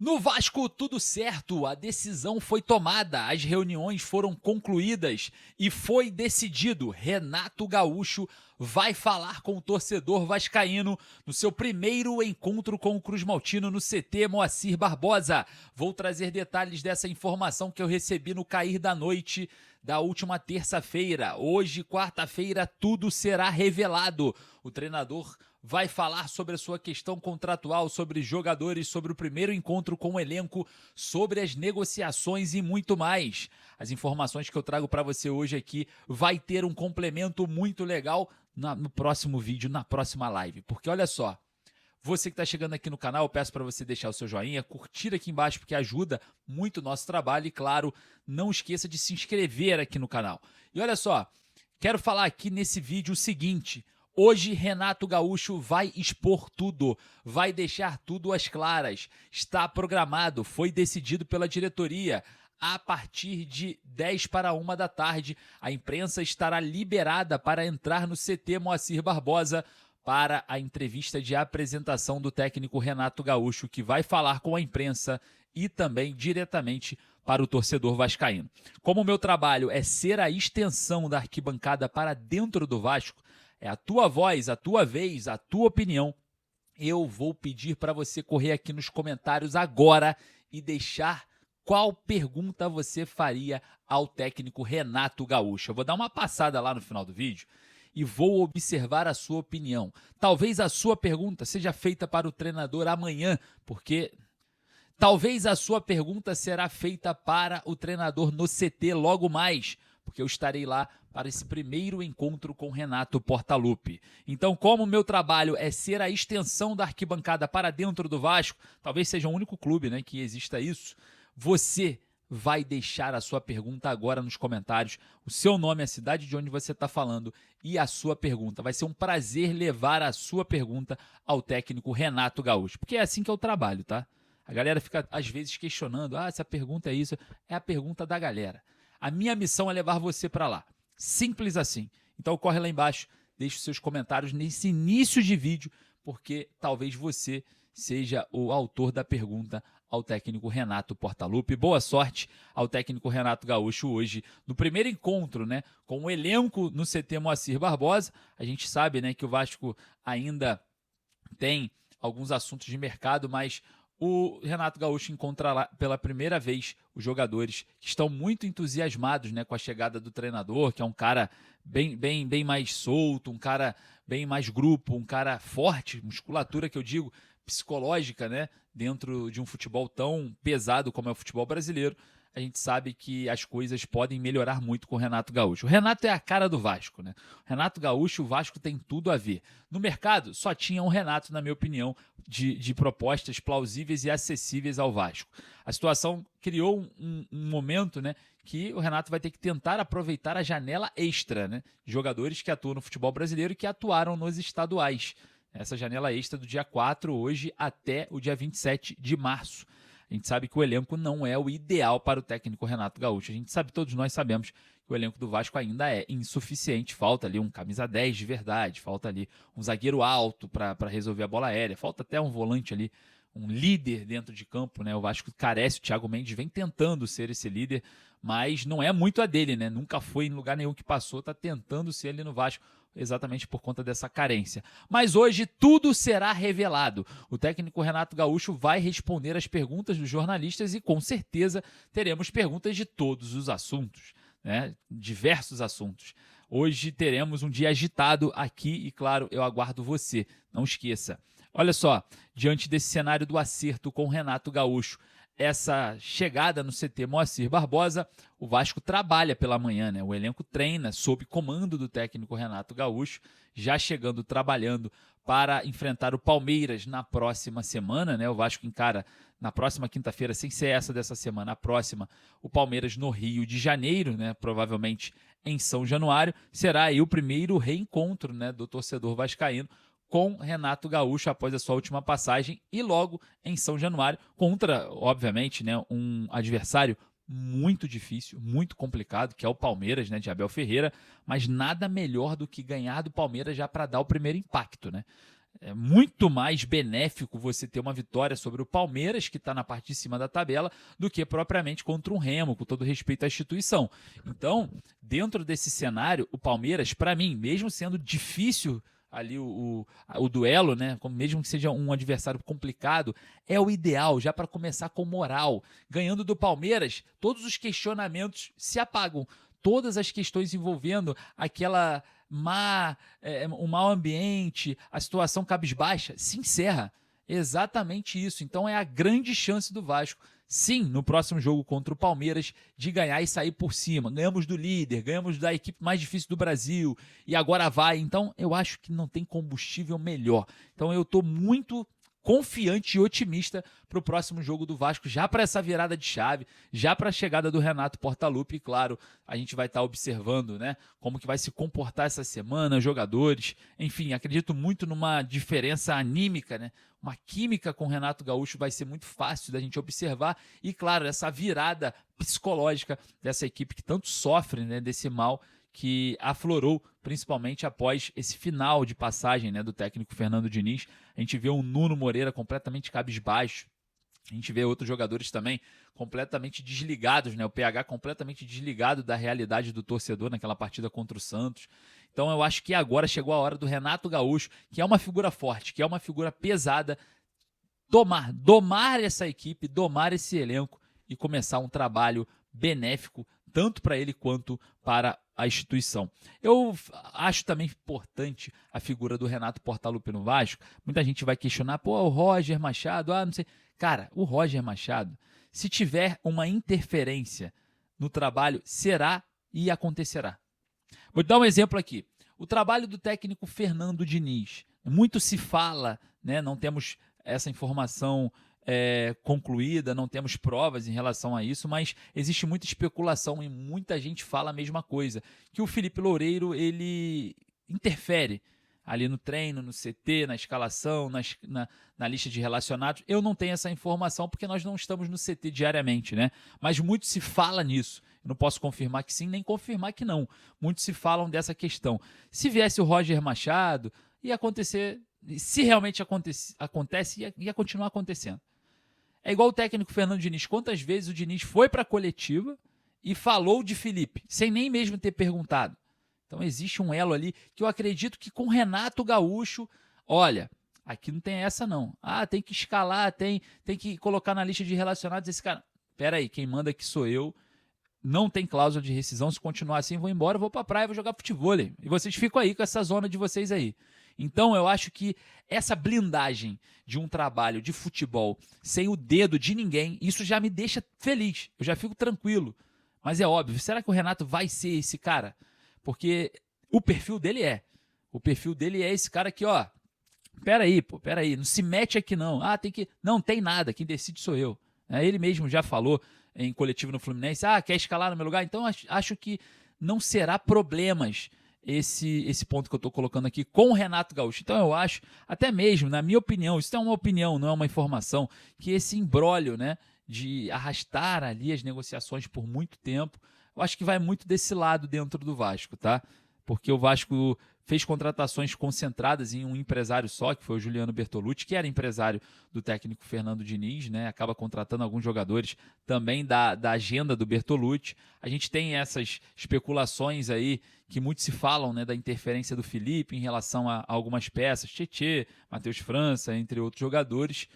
No Vasco, tudo certo, a decisão foi tomada, as reuniões foram concluídas e foi decidido. Renato Gaúcho vai falar com o torcedor vascaíno no seu primeiro encontro com o Cruz Maltino no CT Moacir Barbosa. Vou trazer detalhes dessa informação que eu recebi no cair da noite da última terça-feira. Hoje, quarta-feira, tudo será revelado. O treinador vai falar sobre a sua questão contratual, sobre jogadores, sobre o primeiro encontro com o elenco, sobre as negociações e muito mais. As informações que eu trago para você hoje aqui vai ter um complemento muito legal no próximo vídeo, na próxima live. Porque olha só, você que está chegando aqui no canal, eu peço para você deixar o seu joinha, curtir aqui embaixo porque ajuda muito o nosso trabalho e, claro, não esqueça de se inscrever aqui no canal. E olha só, quero falar aqui nesse vídeo o seguinte: hoje Renato Gaúcho vai expor tudo, vai deixar tudo às claras. Está programado, foi decidido pela diretoria. A partir de 10 para 1 da tarde, a imprensa estará liberada para entrar no CT Moacir Barbosa para a entrevista de apresentação do técnico Renato Gaúcho, que vai falar com a imprensa e também diretamente para o torcedor vascaíno. Como o meu trabalho é ser a extensão da arquibancada para dentro do Vasco, é a tua voz, a tua vez, a tua opinião, eu vou pedir para você correr aqui nos comentários agora e deixar qual pergunta você faria ao técnico Renato Gaúcho. Eu vou dar uma passada lá no final do vídeo e vou observar a sua opinião. Talvez a sua pergunta seja feita para o treinador amanhã, porque talvez a sua pergunta será feita para o treinador no CT logo mais, porque eu estarei lá para esse primeiro encontro com Renato Portaluppi. Então, como o meu trabalho é ser a extensão da arquibancada para dentro do Vasco, talvez seja o único clube, né, que exista isso, você vai deixar a sua pergunta agora nos comentários, o seu nome, a cidade de onde você está falando e a sua pergunta. Vai ser um prazer levar a sua pergunta ao técnico Renato Gaúcho, porque é assim que eu trabalho, tá? A galera fica às vezes questionando, essa pergunta é isso, é a pergunta da galera. A minha missão é levar você para lá, simples assim. Então corre lá embaixo, deixe os seus comentários nesse início de vídeo, porque talvez você seja o autor da pergunta ao técnico Renato Portaluppi. Boa sorte ao técnico Renato Gaúcho hoje, no primeiro encontro, né, com o elenco no CT Moacir Barbosa. A gente sabe, né, que o Vasco ainda tem alguns assuntos de mercado, mas o Renato Gaúcho encontra lá pela primeira vez os jogadores que estão muito entusiasmados, né, com a chegada do treinador, que é um cara bem mais solto, um cara bem mais grupo, um cara forte, musculatura que eu digo, psicológica, né, dentro de um futebol tão pesado como é o futebol brasileiro. A gente sabe que as coisas podem melhorar muito com o Renato Gaúcho. O Renato é a cara do Vasco, né? O Renato Gaúcho, o Vasco tem tudo a ver. No mercado, só tinha um Renato, na minha opinião, de propostas plausíveis e acessíveis ao Vasco. A situação criou um momento, né, que o Renato vai ter que tentar aproveitar a janela extra, né? Jogadores que atuam no futebol brasileiro e que atuaram nos estaduais. Essa janela extra do dia 4, hoje, até o dia 27 de março. A gente sabe que o elenco não é o ideal para o técnico Renato Gaúcho. A gente sabe, todos nós sabemos que o elenco do Vasco ainda é insuficiente. Falta ali um camisa 10 de verdade, falta ali um zagueiro alto para resolver a bola aérea, falta até um volante ali, um líder dentro de campo, né? O Vasco carece, o Thiago Mendes vem tentando ser esse líder, mas não é muito a dele, né? Nunca foi em lugar nenhum que passou, está tentando ser ali no Vasco, exatamente por conta dessa carência. Mas hoje tudo será revelado. O técnico Renato Gaúcho vai responder as perguntas dos jornalistas e com certeza teremos perguntas de todos os assuntos, né? Diversos assuntos. Hoje teremos um dia agitado aqui e, claro, eu aguardo você. Não esqueça. Olha só, diante desse cenário do acerto com Renato Gaúcho, essa chegada no CT Moacir Barbosa, o Vasco trabalha pela manhã, né? O elenco treina sob comando do técnico Renato Gaúcho, já chegando, trabalhando para enfrentar o Palmeiras na próxima semana, né? O Vasco encara na próxima quinta-feira, sem ser essa dessa semana, a próxima, o Palmeiras no Rio de Janeiro, né? Provavelmente em São Januário. Será aí o primeiro reencontro, né, do torcedor vascaíno com Renato Gaúcho após a sua última passagem e logo em São Januário, contra, obviamente, né, um adversário muito difícil, muito complicado, que é o Palmeiras, né, de Abel Ferreira, mas nada melhor do que ganhar do Palmeiras já para dar o primeiro impacto, né? É muito mais benéfico você ter uma vitória sobre o Palmeiras, que está na parte de cima da tabela, do que propriamente contra um Remo, com todo respeito à instituição. Então, dentro desse cenário, o Palmeiras, para mim, mesmo sendo difícil ali o duelo, né? Mesmo que seja um adversário complicado, é o ideal, já para começar com moral. Ganhando do Palmeiras, todos os questionamentos se apagam. Todas as questões envolvendo aquela o mau ambiente, a situação cabisbaixa, se encerra. Exatamente isso. Então é a grande chance do Vasco, sim, no próximo jogo contra o Palmeiras, de ganhar e sair por cima. Ganhamos do líder, ganhamos da equipe mais difícil do Brasil e agora vai. Então eu acho que não tem combustível melhor. Então eu estou muito confiante e otimista para o próximo jogo do Vasco, já para essa virada de chave, já para a chegada do Renato Portaluppi. E claro, a gente vai estar observando, né, como que vai se comportar essa semana, os jogadores. Enfim, acredito muito numa diferença anímica, né? Uma química com o Renato Gaúcho vai ser muito fácil da gente observar. E claro, essa virada psicológica dessa equipe que tanto sofre, né, desse mal que aflorou, principalmente após esse final de passagem, né, do técnico Fernando Diniz. A gente vê um Nuno Moreira completamente cabisbaixo, a gente vê outros jogadores também completamente desligados, né, o PH completamente desligado da realidade do torcedor naquela partida contra o Santos. Então eu acho que agora chegou a hora do Renato Gaúcho, que é uma figura forte, que é uma figura pesada, domar essa equipe, domar esse elenco e começar um trabalho benéfico, tanto para ele quanto para a instituição. Eu acho também importante a figura do Renato Portaluppi no Vasco. Muita gente vai questionar, o Roger Machado, não sei. Cara, o Roger Machado, se tiver uma interferência no trabalho, será e acontecerá. Vou te dar um exemplo aqui. O trabalho do técnico Fernando Diniz. Muito se fala, né? Não temos essa informação concluída, não temos provas em relação a isso, mas existe muita especulação e muita gente fala a mesma coisa, que o Felipe Loureiro ele interfere ali no treino, no CT, na escalação, na lista de relacionados. Eu não tenho essa informação porque nós não estamos no CT diariamente, né? Mas muito se fala nisso. Eu não posso confirmar que sim, nem confirmar que não. Muitos se falam dessa questão. Se viesse o Roger Machado, ia acontecer, se realmente acontece, ia continuar acontecendo. É igual o técnico Fernando Diniz. Quantas vezes o Diniz foi para a coletiva e falou de Felipe, sem nem mesmo ter perguntado. Então existe um elo ali que eu acredito que com Renato Gaúcho, olha, aqui não tem essa não. Tem que escalar, tem que colocar na lista de relacionados esse cara. Pera aí, quem manda aqui sou eu. Não tem cláusula de rescisão. Se continuar assim, vou embora, vou para a praia, vou jogar futebol. E vocês ficam aí com essa zona de vocês aí. Então eu acho que essa blindagem de um trabalho de futebol sem o dedo de ninguém, isso já me deixa feliz, eu já fico tranquilo. Mas é óbvio, será que o Renato vai ser esse cara? Porque o perfil dele é. O perfil dele é esse cara aqui, ó. Peraí, não se mete aqui não. Não tem nada, quem decide sou eu. Ele mesmo já falou em coletivo no Fluminense, quer escalar no meu lugar? Então acho que não será problemas esse ponto que eu estou colocando aqui com o Renato Gaúcho. Então eu acho, até mesmo, na minha opinião, isso é uma opinião, não é uma informação, que esse imbróglio, né, de arrastar ali as negociações por muito tempo, eu acho que vai muito desse lado dentro do Vasco, tá? Porque o Vasco fez contratações concentradas em um empresário só, que foi o Juliano Bertolucci, que era empresário do técnico Fernando Diniz, né? Acaba contratando alguns jogadores também da agenda do Bertolucci. A gente tem essas especulações aí que muito se falam, né, da interferência do Felipe em relação a algumas peças, Tietê, Matheus França, entre outros jogadores.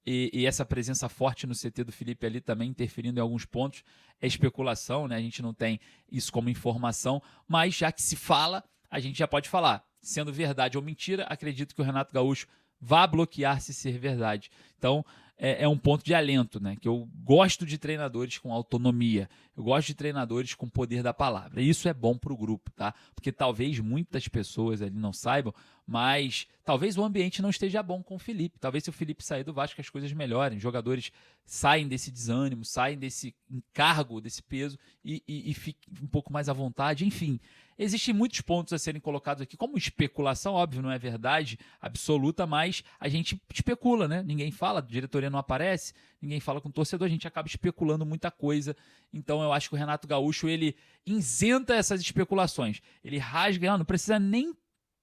E essa presença forte no CT do Felipe ali também interferindo em alguns pontos. É especulação, né? A gente não tem isso como informação, mas já que se fala, a gente já pode falar. Sendo verdade ou mentira, acredito que o Renato Gaúcho vá bloquear se ser verdade. Então, é um ponto de alento, né? Que eu gosto de treinadores com autonomia, eu gosto de treinadores com poder da palavra. E isso é bom para o grupo, tá? Porque talvez muitas pessoas ali não saibam, mas talvez o ambiente não esteja bom com o Felipe. Talvez se o Felipe sair do Vasco as coisas melhorem, jogadores saem desse desânimo, saem desse encargo, desse peso e fiquem um pouco mais à vontade, enfim. Existem muitos pontos a serem colocados aqui, como especulação, óbvio, não é verdade absoluta, mas a gente especula, né? Ninguém fala, a diretoria não aparece, ninguém fala com o torcedor, a gente acaba especulando muita coisa. Então eu acho que o Renato Gaúcho, ele isenta essas especulações. Ele rasga, não precisa nem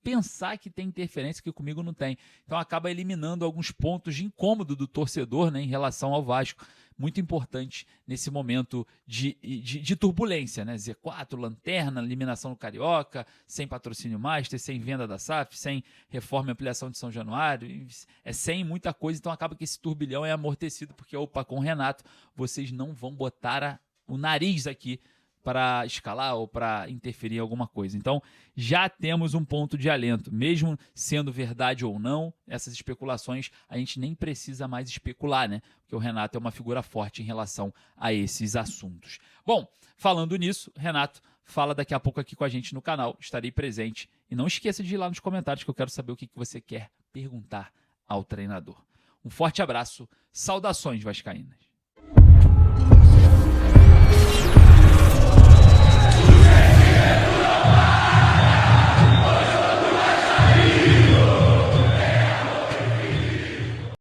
pensar que tem interferência, que comigo não tem. Então acaba eliminando alguns pontos de incômodo do torcedor, né, em relação ao Vasco. Muito importante nesse momento de turbulência, né? Z4, lanterna, eliminação do Carioca, sem patrocínio master, sem venda da SAF, sem reforma e ampliação de São Januário, sem muita coisa, então acaba que esse turbilhão é amortecido, porque, opa, com o Renato, vocês não vão botar o nariz aqui para escalar ou para interferir em alguma coisa. Então, já temos um ponto de alento. Mesmo sendo verdade ou não, essas especulações a gente nem precisa mais especular, né? Porque o Renato é uma figura forte em relação a esses assuntos. Bom, falando nisso, Renato fala daqui a pouco aqui com a gente no canal. Estarei presente. E não esqueça de ir lá nos comentários que eu quero saber o que você quer perguntar ao treinador. Um forte abraço. Saudações vascaínas.